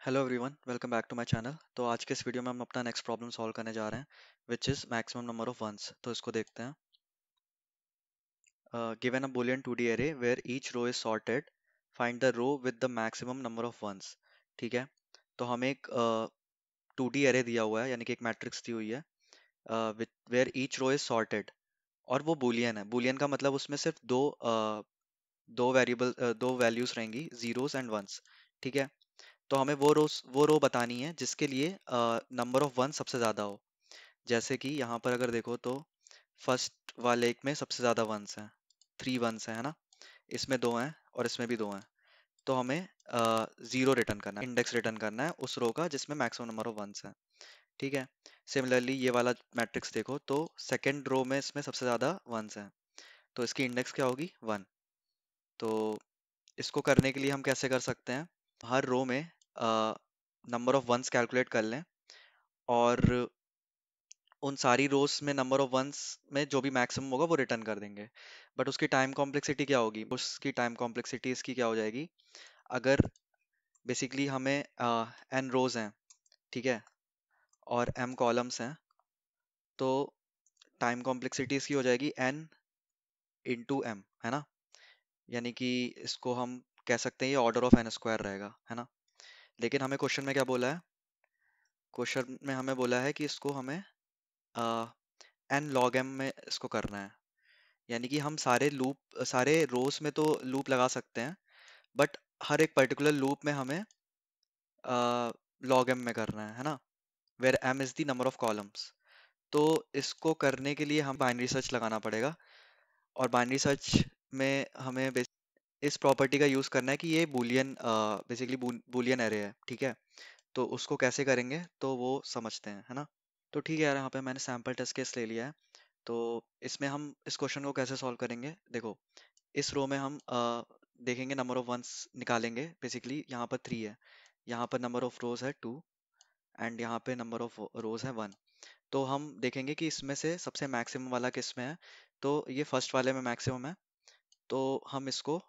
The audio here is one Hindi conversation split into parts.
Hello everyone, welcome back to my channel. तो आज के इस वीडियो में हम अपना नेक्स्ट प्रॉब्लम सॉल्व करने जा रहे हैं, which is maximum number of ones. तो इसको देखते हैं। Given a Boolean 2D array where each row is sorted, find the row with the maximum number of ones। ठीक है, तो हमें एक 2D array दिया हुआ है, यानी कि एक मैट्रिक्स दी हुई है, where each row is sorted, और वो बूलियन है। बूलियन का मतलब उसमें सिर्फ दो वैल्यूज रहेंगी, जीरोस एंड वंस। ठीक है, तो हमें वो रो बतानी है जिसके लिए नंबर ऑफ वन सबसे ज्यादा हो। जैसे कि यहाँ पर अगर देखो तो फर्स्ट वाले एक में सबसे ज्यादा वंस हैं, 3 वंस है ना। इसमें 2 हैं और इसमें भी 2 हैं। तो हमें जीरो रिटर्न करना है, इंडेक्स रिटर्न करना है उस रो का जिसमें मैक्सिमम नंबर ऑफ वंस हैं। ठीक है, सिमिलरली ये वाला मैट्रिक्स देखो तो सेकेंड रो में इसमें सबसे ज्यादा वंस हैं, तो इसकी इंडेक्स क्या होगी, 1। तो इसको करने के लिए हम कैसे कर सकते हैं, हर रो में नंबर ऑफ वंस कैलकुलेट कर लें, और उन सारी रोज में नंबर ऑफ वंस में जो भी मैक्सिमम होगा वो रिटर्न कर देंगे। बट उसकी टाइम कॉम्प्लेक्सिटी क्या होगी, उसकी टाइम कॉम्प्लेक्सिटी इसकी क्या हो जाएगी, अगर बेसिकली हमें एन रोज हैं, ठीक है, और एम कॉलम्स हैं, तो टाइम कॉम्प्लेक्सिटी इसकी हो जाएगी एन इंटू एम, है ना। यानी कि इसको हम कह सकते हैं ये ऑर्डर ऑफ एन स्क्वायर रहेगा, है ना। लेकिन हमें क्वेश्चन में क्या बोला है, क्वेश्चन में हमें बोला है कि इसको हमें एन लॉग एम में इसको करना है। यानी कि हम सारे रोज में तो लूप लगा सकते हैं, बट हर एक पर्टिकुलर लूप में हमें लॉग एम में करना है ना, where M is the number of columns. तो इसको करने के लिए हम बाइनरी सर्च लगाना पड़ेगा, और बाइनरी सर्च में हमें इस प्रॉपर्टी का यूज करना है कि ये बूलियन बेसिकली बूलियन एरे है। ठीक है, तो उसको कैसे करेंगे तो वो समझते हैं, है ना। तो ठीक है यार, यहाँ पे मैंने सैम्पल टेस्ट केस ले लिया है। तो इसमें हम इस क्वेश्चन को कैसे सॉल्व करेंगे, देखो इस रो में हम देखेंगे नंबर ऑफ वंस निकालेंगे। बेसिकली यहाँ पर 3 है, यहाँ पर नंबर ऑफ रोज है 2, एंड यहाँ पे नंबर ऑफ रोज है 1। तो हम देखेंगे कि इसमें से सबसे मैक्सिमम वाला किस में है। तो ये फर्स्ट वाले में मैक्सिमम है, तो हम इसको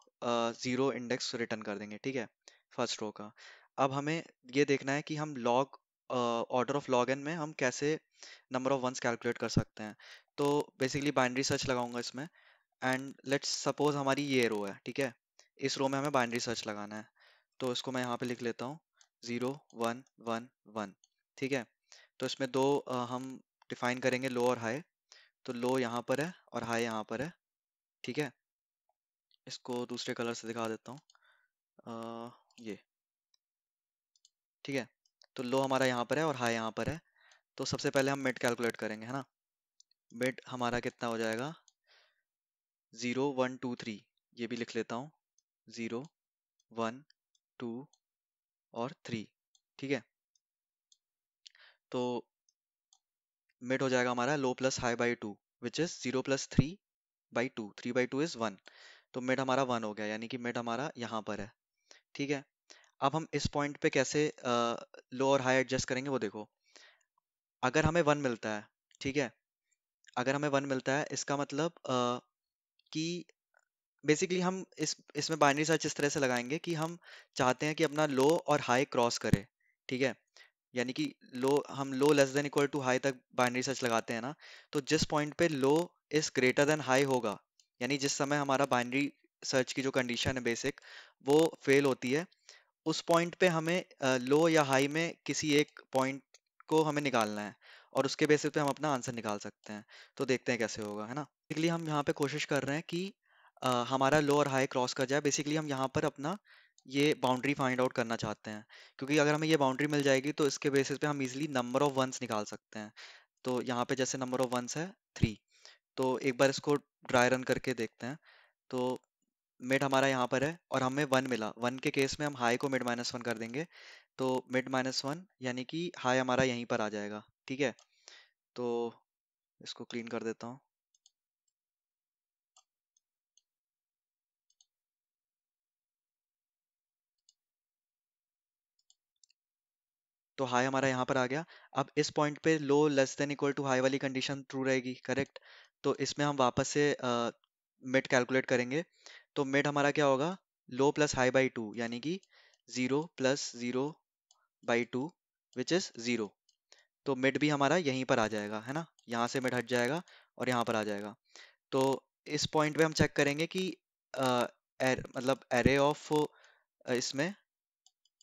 जीरो इंडेक्स रिटर्न कर देंगे, ठीक है, फर्स्ट रो का। अब हमें ये देखना है कि हम log order of log N में हम कैसे नंबर ऑफ वंस कैलकुलेट कर सकते हैं। तो बेसिकली बाइनरी सर्च लगाऊंगा इसमें, एंड लेट्स सपोज हमारी ये रो है, ठीक है, इस रो में हमें बाइनरी सर्च लगाना है। तो इसको मैं यहाँ पे लिख लेता हूँ, 0 1 1 1। ठीक है, तो इसमें दो हम डिफाइन करेंगे, लो और हाई। तो लो यहाँ पर है और हाई यहाँ पर है। ठीक है, इसको दूसरे कलर से दिखा देता हूँ, ये, ठीक है। तो लो हमारा यहाँ पर है और हाई यहाँ पर है। तो सबसे पहले हम मिड कैलकुलेट करेंगे, है ना। मिड हमारा कितना हो जाएगा, 0 1 2 3। ये भी लिख लेता हूँ, 0 1 2 और 3। ठीक है, तो मिड हो जाएगा हमारा low plus high by 2, which is 0 + 3/2। 3/2 is 1। तो मिड हमारा 1 हो गया, यानी कि मिड हमारा यहाँ पर है। ठीक है, अब हम इस पॉइंट पे कैसे लो और हाई एडजस्ट करेंगे वो देखो। अगर हमें 1 मिलता है, ठीक है, अगर हमें 1 मिलता है इसका मतलब कि बेसिकली हम इसमें बाइनरी सर्च इस तरह से लगाएंगे कि हम चाहते हैं कि अपना लो और हाई क्रॉस करे। ठीक है, यानी कि हम low less than equal to high तक बाइनरी सर्च लगाते हैं ना। तो जिस पॉइंट पे low is greater than high होगा, यानी जिस समय हमारा बाइनरी सर्च की जो कंडीशन है बेसिक वो फेल होती है, उस पॉइंट पे हमें लो या हाई में किसी एक पॉइंट को हमें निकालना है, और उसके बेसिस पे हम अपना आंसर निकाल सकते हैं। तो देखते हैं कैसे होगा, है ना। बेसिकली हम यहाँ पे कोशिश कर रहे हैं कि हमारा लो और हाई क्रॉस कर जाए। बेसिकली हम यहाँ पर अपना ये बाउंड्री फाइंड आउट करना चाहते हैं, क्योंकि अगर हमें ये बाउंड्री मिल जाएगी तो इसके बेसिस पे हम इजिली नंबर ऑफ वंस निकाल सकते हैं। तो यहाँ पे जैसे नंबर ऑफ वंस है 3, तो एक बार इसको ड्राई रन करके देखते हैं। तो मिड हमारा यहाँ पर है और हमें 1 मिला, 1 के केस में हम हाई को मिड -1 कर देंगे। तो मिड -1 यानी कि हाई हमारा यहीं पर आ जाएगा। ठीक है, तो इसको क्लीन कर देता हूँ। तो हाई हमारा यहाँ पर आ गया। अब इस पॉइंट पे low less than equal to high वाली कंडीशन ट्रू रहेगी, करेक्ट। तो इसमें हम वापस से मिड कैलकुलेट करेंगे। तो मिड हमारा क्या होगा, लो प्लस हाई बाई 2, यानी कि 0 + 0 बाई टू विच इज 0। तो मिड भी हमारा यहीं पर आ जाएगा, है ना, यहाँ से मिड हट जाएगा और यहाँ पर आ जाएगा। तो इस पॉइंट पे हम चेक करेंगे कि मतलब एरे ऑफ इसमें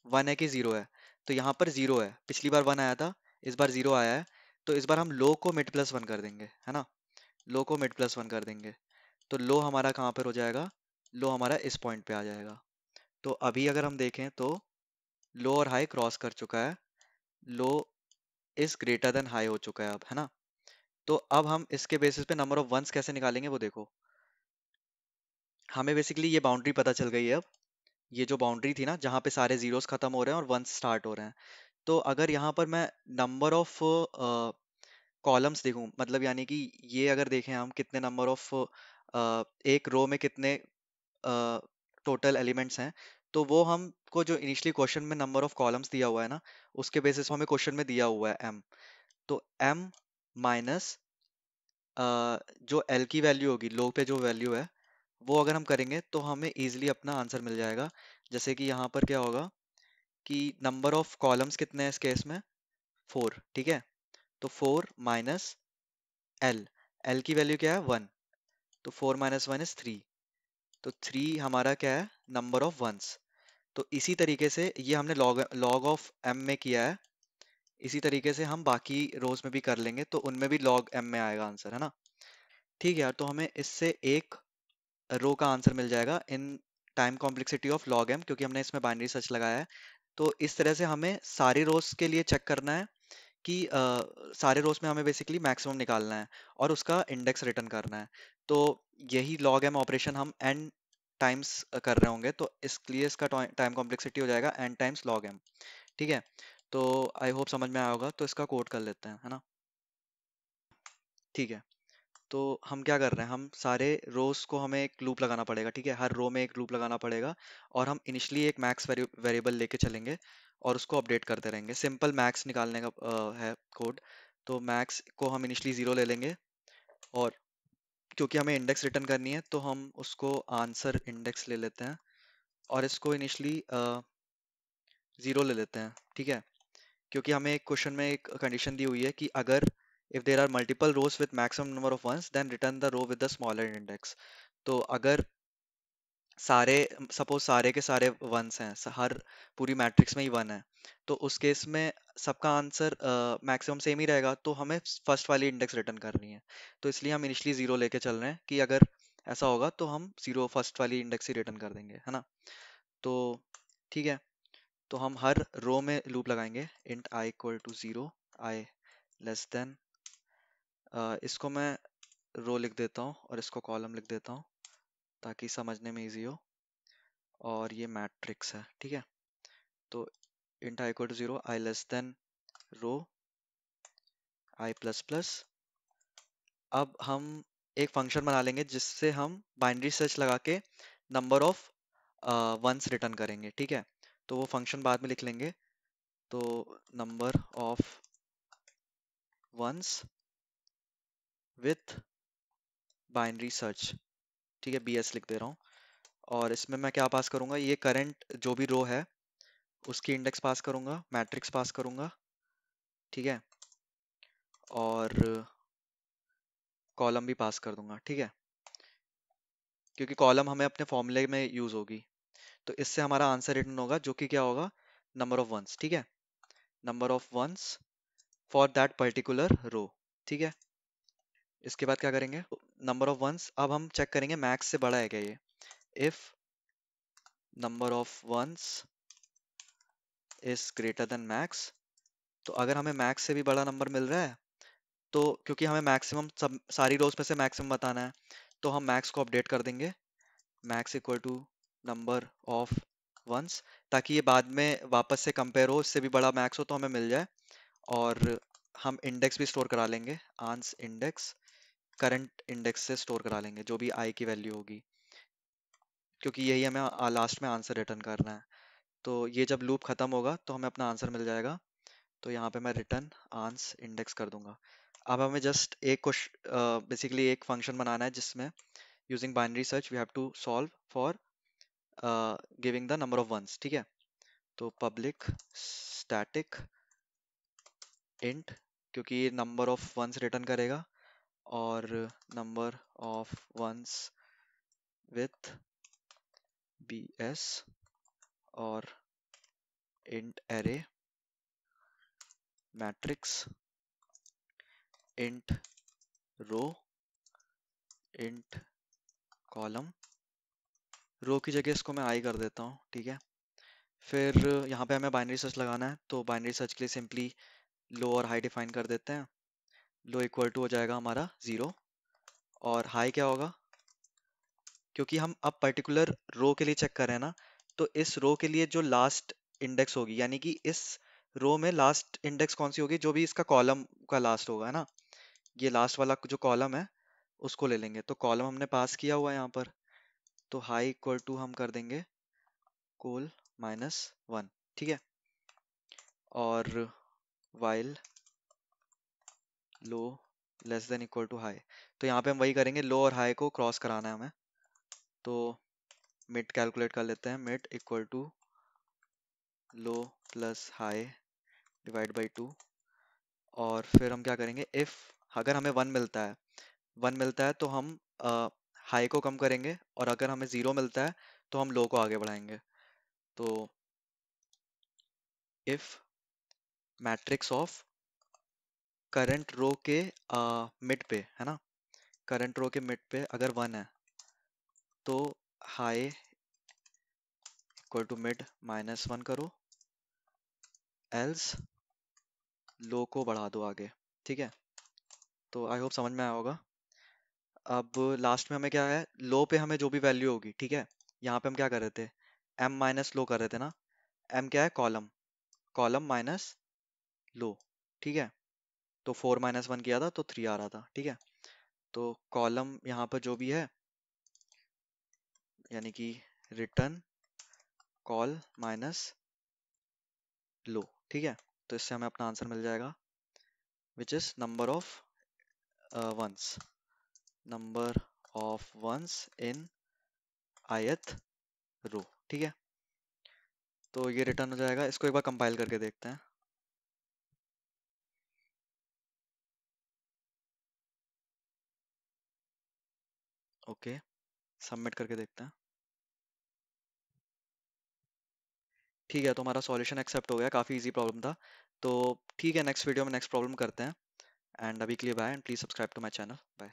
1 है कि 0 है। तो यहाँ पर 0 है, पिछली बार 1 आया था, इस बार 0 आया है। तो इस बार हम लो को मिड प्लस 1 कर देंगे, है ना, लो को मिड प्लस 1 कर देंगे। तो लो हमारा कहाँ पर हो जाएगा, लो हमारा इस पॉइंट पे आ जाएगा। तो अभी अगर हम देखें तो लो और हाई क्रॉस कर चुका है, लो इज ग्रेटर देन हाई हो चुका है अब, है ना। तो अब हम इसके बेसिस पे नंबर ऑफ वंस कैसे निकालेंगे वो देखो। हमें बेसिकली ये बाउंड्री पता चल गई है अब, ये जो बाउंड्री थी ना जहाँ पे सारे जीरोस खत्म हो रहे हैं और वंस स्टार्ट हो रहे हैं। तो अगर यहाँ पर मैं नंबर ऑफ कॉलम्स देखूं, मतलब यानी कि ये अगर देखें हम कितने नंबर ऑफ एक रो में कितने टोटल एलिमेंट्स हैं, तो वो हमको जो इनिशियली क्वेश्चन में नंबर ऑफ कॉलम्स दिया हुआ है ना, उसके बेसिस पे हमें क्वेश्चन में दिया हुआ है m। तो m माइनस जो l की वैल्यू होगी, लो पे जो वैल्यू है, वो अगर हम करेंगे तो हमें इजीली अपना आंसर मिल जाएगा। जैसे कि यहाँ पर क्या होगा कि नंबर ऑफ कॉलम्स कितने हैं इस केस में, 4, ठीक है। तो 4 माइनस l, l की वैल्यू क्या है 1, तो 4 माइनस 1 इज 3। तो 3 हमारा क्या है, नंबर ऑफ वंस। तो इसी तरीके से ये हमने लॉग ऑफ m में किया है, इसी तरीके से हम बाकी रोज में भी कर लेंगे, तो उनमें भी लॉग m में आएगा आंसर, है ना। ठीक है यार, तो हमें इससे एक रो का आंसर मिल जाएगा in time complexity of log m, क्योंकि हमने इसमें बाइनरी सर्च लगाया है। तो इस तरह से हमें सारी रोज के लिए चेक करना है कि सारे रोज में हमें बेसिकली मैक्सिमम निकालना है और उसका इंडेक्स रिटर्न करना है। तो यही लॉग m ऑपरेशन हम n टाइम्स कर रहे होंगे, तो इसलिए इसका टाइम कॉम्प्लेक्सिटी हो जाएगा n टाइम्स लॉग m। ठीक है, तो आई होप समझ में आया होगा, तो इसका कोड कर लेते हैं, है ना। ठीक है, तो हम क्या कर रहे हैं, हम सारे रोज को हमें एक लूप लगाना पड़ेगा, ठीक है, हर रो में एक लूप लगाना पड़ेगा। और हम इनिशियली एक मैक्स वेरिएबल लेके चलेंगे और उसको अपडेट करते रहेंगे। सिंपल मैक्स निकालने का है कोड। तो मैक्स को हम इनिशियली 0 ले लेंगे, और क्योंकि हमें इंडेक्स रिटर्न करनी है तो हम उसको आंसर इंडेक्स ले लेते हैं और इसको इनिशियली 0 ले लेते हैं, ठीक है। क्योंकि हमें एक क्वेश्चन में एक कंडीशन दी हुई है कि अगर if there are multiple rows with maximum number of ones then return the row with the smaller index. तो अगर सारे, सपोज सारे के सारे वंस हैं, हर पूरी मैट्रिक्स में ही वन है, तो उस केस में सबका आंसर मैक्सिमम सेम ही रहेगा, तो हमें फर्स्ट वाली इंडेक्स रिटर्न करनी है। तो इसलिए हम इनिशियली 0 लेके चल रहे हैं कि अगर ऐसा होगा तो हम 0 फर्स्ट वाली इंडेक्स ही रिटर्न कर देंगे, है ना। तो ठीक है, तो हम हर रो में लूप लगाएंगे, int i equal to 0, i less than, इसको मैं रो लिख देता हूँ और इसको कॉलम लिख देता हूँ ताकि समझने में इजी हो। और ये मैट्रिक्स है, ठीक है। तो int i equal to 0, i less than row i plus plus. अब हम एक फंक्शन बना लेंगे जिससे हम बाइनरी सर्च लगा के नंबर ऑफ वंस रिटर्न करेंगे, ठीक है। तो वो फंक्शन बाद में लिख लेंगे। तो number of ones with binary search, ठीक है, bs लिख दे रहा हूँ। और इसमें मैं क्या पास करूंगा, ये करंट जो भी रो है उसकी इंडेक्स पास करूंगा, मैट्रिक्स पास करूंगा, ठीक है, और कॉलम भी पास कर दूंगा, ठीक है, क्योंकि कॉलम हमें अपने फॉर्मूले में यूज होगी। तो इससे हमारा आंसर रिटर्न होगा जो कि क्या होगा, नंबर ऑफ वंस, ठीक है, number of ones for that particular row, ठीक है। इसके बाद क्या करेंगे, नंबर ऑफ वंस अब हम चेक करेंगे मैक्स से बड़ा है क्या ये। If number of ones is greater than max, तो अगर हमें मैक्स से भी बड़ा नंबर मिल रहा है, तो क्योंकि हमें मैक्सिमम सब सारी रोज में से मैक्सिमम बताना है, तो हम मैक्स को अपडेट कर देंगे, max equal to number of ones, ताकि ये बाद में वापस से कंपेयर हो, इससे भी बड़ा मैक्स हो तो हमें मिल जाए। और हम इंडेक्स भी स्टोर करा लेंगे, आंस इंडेक्स करंट इंडेक्स से स्टोर करा लेंगे जो भी आई की वैल्यू होगी, क्योंकि यही हमें लास्ट में आंसर रिटर्न करना है। तो ये जब लूप खत्म होगा तो हमें अपना आंसर मिल जाएगा। तो यहाँ पे मैं रिटर्न आंस इंडेक्स कर दूंगा। अब हमें जस्ट एक क्वेश्चन, बेसिकली एक फंक्शन बनाना है जिसमें using binary search we have to solve for giving the number of ones, ठीक है। तो पब्लिक स्टैटिक इंट, क्योंकि ये नंबर ऑफ वंस रिटर्न करेगा, और number of ones with bs, और int array matrix int row int column. Row की जगह इसको मैं आई कर देता हूँ, ठीक है। फिर यहाँ पे हमें बाइनरी सर्च लगाना है, तो बाइनरी सर्च के लिए सिंपली लो और हाई डिफाइन कर देते हैं। लो इक्वल टू हो जाएगा हमारा 0, और हाई क्या होगा, क्योंकि हम अब पर्टिकुलर रो के लिए चेक कर रहे हैं ना, तो इस रो के लिए जो लास्ट इंडेक्स होगी, यानी कि इस रो में लास्ट इंडेक्स कौन सी होगी, जो भी इसका कॉलम का लास्ट होगा, है ना, ये लास्ट वाला जो कॉलम है उसको ले लेंगे। तो कॉलम हमने पास किया हुआ है यहाँ पर, तो हाई इक्वल टू हम कर देंगे कोल -1, ठीक है। और while low less than equal to high, तो यहाँ पे हम वही करेंगे, लो और हाई को क्रॉस कराना है हमें। तो मिड कैलकुलेट कर लेते हैं, mid equal to low plus high divide by 2, और फिर हम क्या करेंगे, इफ अगर हमें 1 मिलता है तो हम हाई को कम करेंगे, और अगर हमें 0 मिलता है तो हम लो को आगे बढ़ाएंगे। तो इफ मैट्रिक्स ऑफ करंट रो के मिड पे, है ना, करंट रो के मिड पे अगर 1 है, तो हाई इक्वल टू मिड -1 करो, एल्स लो को बढ़ा दो आगे, ठीक है। तो आई होप समझ में आया होगा। अब लास्ट में हमें क्या है, लो पे हमें जो भी वैल्यू होगी, ठीक है, यहाँ पे हम क्या कर रहे थे, m माइनस लो कर रहे थे ना। m क्या है, कॉलम, कॉलम माइनस लो, ठीक है। तो 4 - 1 किया था तो 3 आ रहा था, ठीक है। तो कॉलम यहाँ पर जो भी है, यानी कि रिटर्न कॉल माइनस लो, ठीक है। तो इससे हमें अपना आंसर मिल जाएगा, which is number of ones, number of ones in ith row, ठीक है। तो ये रिटर्न हो जाएगा, इसको एक बार कंपाइल करके देखते हैं। ओके, सबमिट करके देखते हैं। ठीक है, तो हमारा सॉल्यूशन एक्सेप्ट हो गया, काफ़ी इजी प्रॉब्लम था। तो ठीक है, नेक्स्ट वीडियो में नेक्स्ट प्रॉब्लम करते हैं। एंड अभी के लिए bye, and please subscribe to my channel. Bye.